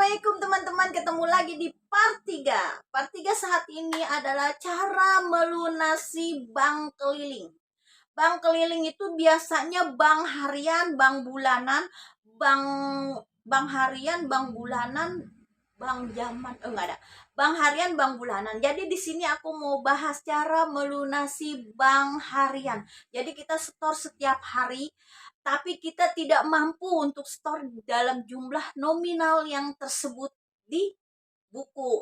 Assalamualaikum teman-teman, ketemu lagi di part 3. Part 3 saat ini adalah cara melunasi bank keliling. Bank keliling itu biasanya bank harian, bank bulanan, bank bank harian, bank bulanan, bank zaman, enggak ada. Bank harian, bank bulanan. Jadi di sini aku mau bahas cara melunasi bank harian. Jadi kita setor setiap hari, tapi kita tidak mampu untuk store dalam jumlah nominal yang tersebut di buku.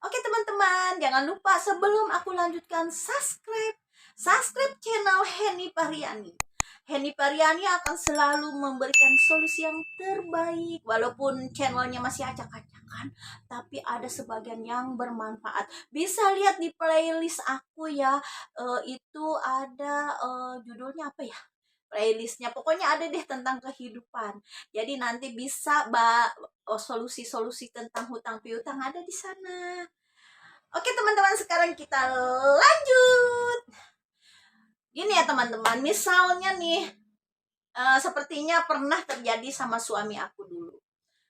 Oke teman-teman, jangan lupa sebelum aku lanjutkan subscribe channel Henny Pariani. Henny Pariani akan selalu memberikan solusi yang terbaik. Walaupun channelnya masih acak-acakan, tapi ada sebagian yang bermanfaat. Bisa lihat di playlist aku ya. Itu ada judulnya apa ya? Playlistnya pokoknya ada deh tentang kehidupan. Jadi nanti bisa solusi-solusi tentang hutang piutang ada di sana. Oke teman-teman, sekarang kita lanjut. Gini ya teman-teman, misalnya nih sepertinya pernah terjadi sama suami aku dulu.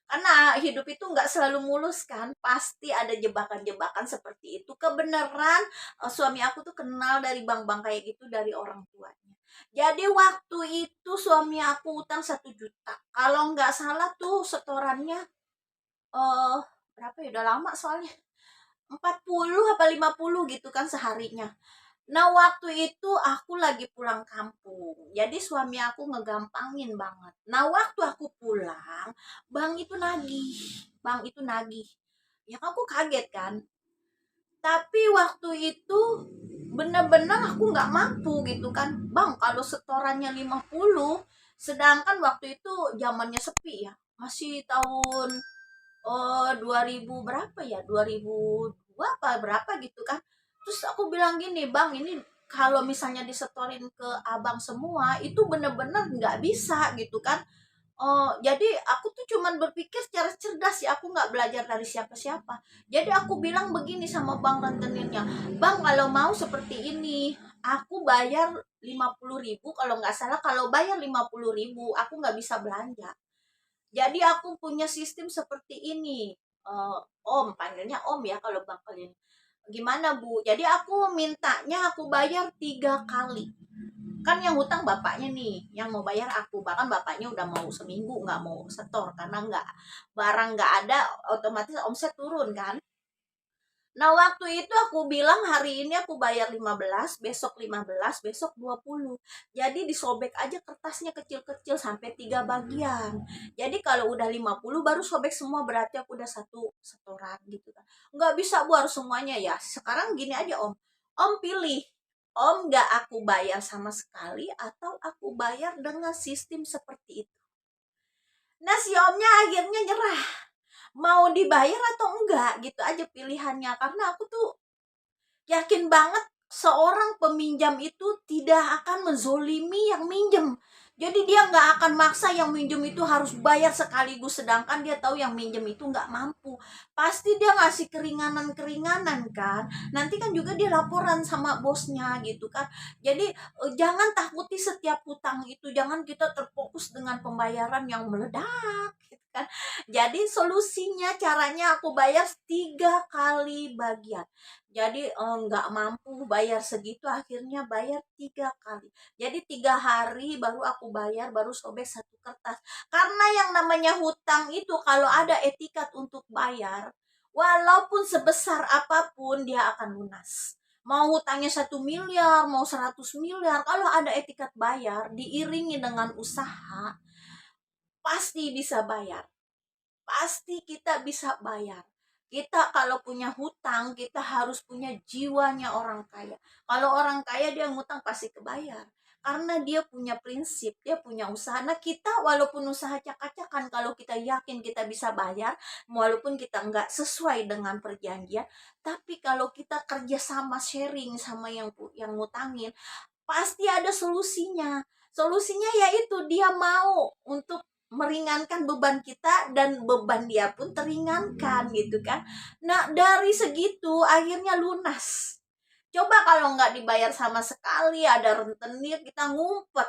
Karena hidup itu nggak selalu mulus kan, pasti ada jebakan-jebakan seperti itu. Kebenaran suami aku tuh kenal dari bank-bank kayak gitu dari orang tuanya. Jadi waktu itu suami aku utang 1 juta. Kalau nggak salah tuh setorannya eh berapa ya, udah lama soalnya. 40 apa 50 gitu kan seharinya. Nah, waktu itu aku lagi pulang kampung. Jadi suami aku ngegampangin banget. Nah, waktu aku pulang, bang itu nagih. Bang itu nagih. Ya aku kaget kan. Tapi waktu itu bener-bener aku nggak mampu gitu kan. Bang, kalau setorannya 50, sedangkan waktu itu zamannya sepi ya. Masih tahun 2000 berapa ya? 2002 apa berapa gitu kan. Terus aku bilang gini, bang ini kalau misalnya disetorin ke abang semua itu bener-bener nggak bisa gitu kan. Oh, jadi aku tuh cuman berpikir secara cerdas ya, aku nggak belajar dari siapa-siapa. Jadi aku bilang begini sama bang rentenirnya, bang kalau mau seperti ini, aku bayar 50.000, kalau nggak salah kalau bayar 50.000, aku nggak bisa belanja. Jadi aku punya sistem seperti ini. Om, panggilnya om ya kalau bang kalian. Gimana bu? Jadi aku mintanya aku bayar 3 kali. Kan yang hutang bapaknya nih, yang mau bayar aku. Bahkan bapaknya udah mau seminggu nggak mau setor karena nggak, barang nggak ada, otomatis omset turun kan. Nah waktu itu aku bilang hari ini aku bayar 15, besok 15, besok 20. Jadi disobek aja kertasnya kecil-kecil sampai 3 bagian. Jadi kalau udah 50 baru sobek semua, berarti aku udah satu setoran gitu kan. Nggak bisa bu harus semuanya ya. Sekarang gini aja om. Om pilih. Om nggak aku bayar sama sekali atau aku bayar dengan sistem seperti itu. Nah si omnya akhirnya nyerah, mau dibayar atau enggak gitu aja pilihannya, karena aku tuh yakin banget seorang peminjam itu tidak akan menzolimi yang minjem. Jadi dia nggak akan maksa yang minjem itu harus bayar sekaligus, sedangkan dia tahu yang minjem itu nggak mampu. Pasti dia ngasih keringanan-keringanan kan. Nanti kan juga dia laporan sama bosnya gitu kan. Jadi jangan takuti setiap hutang itu. Jangan kita terfokus dengan pembayaran yang meledak gitu kan. Jadi solusinya caranya aku bayar 3 kali bagian. Jadi nggak mampu bayar segitu, akhirnya bayar 3 kali. Jadi 3 hari baru aku bayar, baru sobek satu kertas. Karena yang namanya hutang itu kalau ada etikat untuk bayar, walaupun sebesar apapun dia akan lunas. Mau hutangnya 1 miliar, mau 100 miliar, kalau ada etikat bayar, diiringi dengan usaha, pasti bisa bayar. Pasti kita bisa bayar. Kita kalau punya hutang, kita harus punya jiwanya orang kaya. Kalau orang kaya dia ngutang pasti kebayar. Karena dia punya prinsip, dia punya usaha. Nah kita walaupun usaha cak-cakan, kalau kita yakin kita bisa bayar, walaupun kita nggak sesuai dengan perjanjian, tapi kalau kita kerja sama sharing sama yang ngutangin, pasti ada solusinya. Solusinya yaitu dia mau untuk meringankan beban kita dan beban dia pun teringankan gitu kan. Nah dari segitu akhirnya lunas. Coba kalau nggak dibayar sama sekali, ada rentenir kita ngumpet,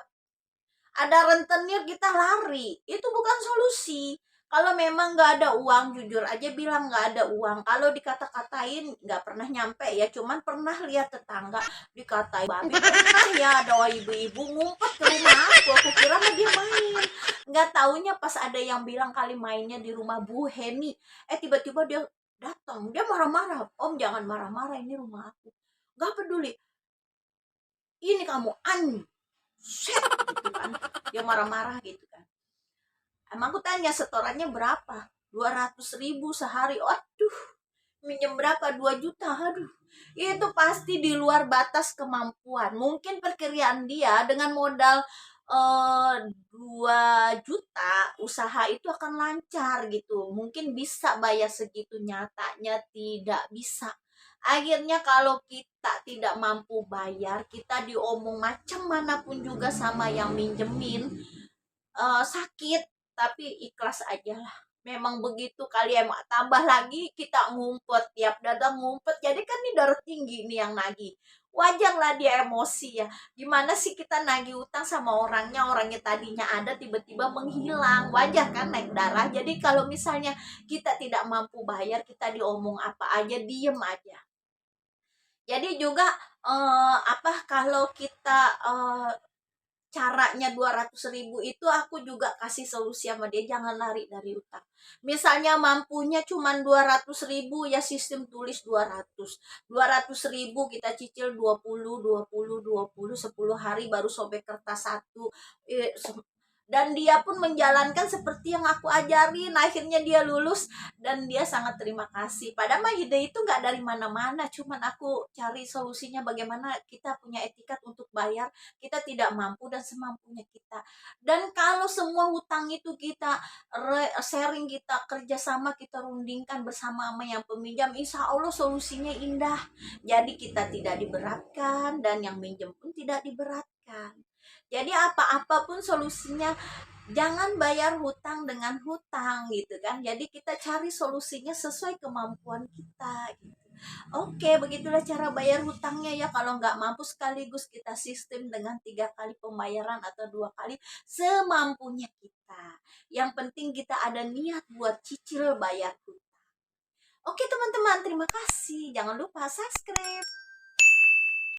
ada rentenir kita lari, itu bukan solusi. Kalau memang nggak ada uang, jujur aja bilang nggak ada uang. Kalau dikata-katain nggak pernah nyampe ya, cuman pernah lihat tetangga dikatain babi. Pernah ya ada ibu-ibu ngumpet ke rumah aku kira mah dia main. Nggak taunya pas ada yang bilang kali mainnya di rumah Bu Heni. Tiba-tiba dia datang, dia marah-marah. Om jangan marah-marah, ini rumah aku. Nggak peduli, ini kamu set gitu kan. Dia marah-marah gitu kan. Emang aku tanya setorannya berapa? 200.000 sehari. Waduh, minjem berapa? 2 juta. Aduh, itu pasti di luar batas kemampuan. Mungkin perkiraan dia dengan modal 2 juta usaha itu akan lancar gitu. Mungkin bisa bayar segitu, nyatanya tidak bisa. Akhirnya kalau kita tidak mampu bayar, kita diomong macam manapun juga sama yang minjemin, sakit tapi ikhlas aja lah, memang begitu kali emang. Tambah lagi kita ngumpet, tiap dadang ngumpet, jadi kan ini darah tinggi nih yang nagih. Wajar lah dia emosi ya. Gimana sih kita nagih utang sama orangnya tadinya ada tiba-tiba menghilang, wajar kan naik darah. Jadi kalau misalnya kita tidak mampu bayar, kita diomong apa aja diem aja. Jadi juga kalau kita caranya 200.000 itu aku juga kasih solusi sama dia, jangan lari dari utang. Misalnya mampunya cuma 200.000 ya sistem tulis 200.000 kita cicil 10 hari baru sobek kertas satu. Dan dia pun menjalankan seperti yang aku ajarin, akhirnya dia lulus dan dia sangat terima kasih. Padahal mah ide itu nggak dari mana-mana, cuman aku cari solusinya bagaimana kita punya etikat untuk bayar, kita tidak mampu dan semampunya kita. Dan kalau semua hutang itu kita sharing, kita kerjasama, kita rundingkan bersama sama yang peminjam, insya Allah solusinya indah. Jadi kita tidak diberatkan dan yang minjem pun tidak diberatkan. Jadi apa-apa pun solusinya, jangan bayar hutang dengan hutang gitu kan. Jadi kita cari solusinya sesuai kemampuan kita gitu. Oke, begitulah cara bayar hutangnya ya. Kalau nggak mampu sekaligus kita sistem dengan 3 kali pembayaran atau 2 kali semampunya kita. Yang penting kita ada niat buat cicil bayar hutang. Oke teman-teman, terima kasih. Jangan lupa subscribe.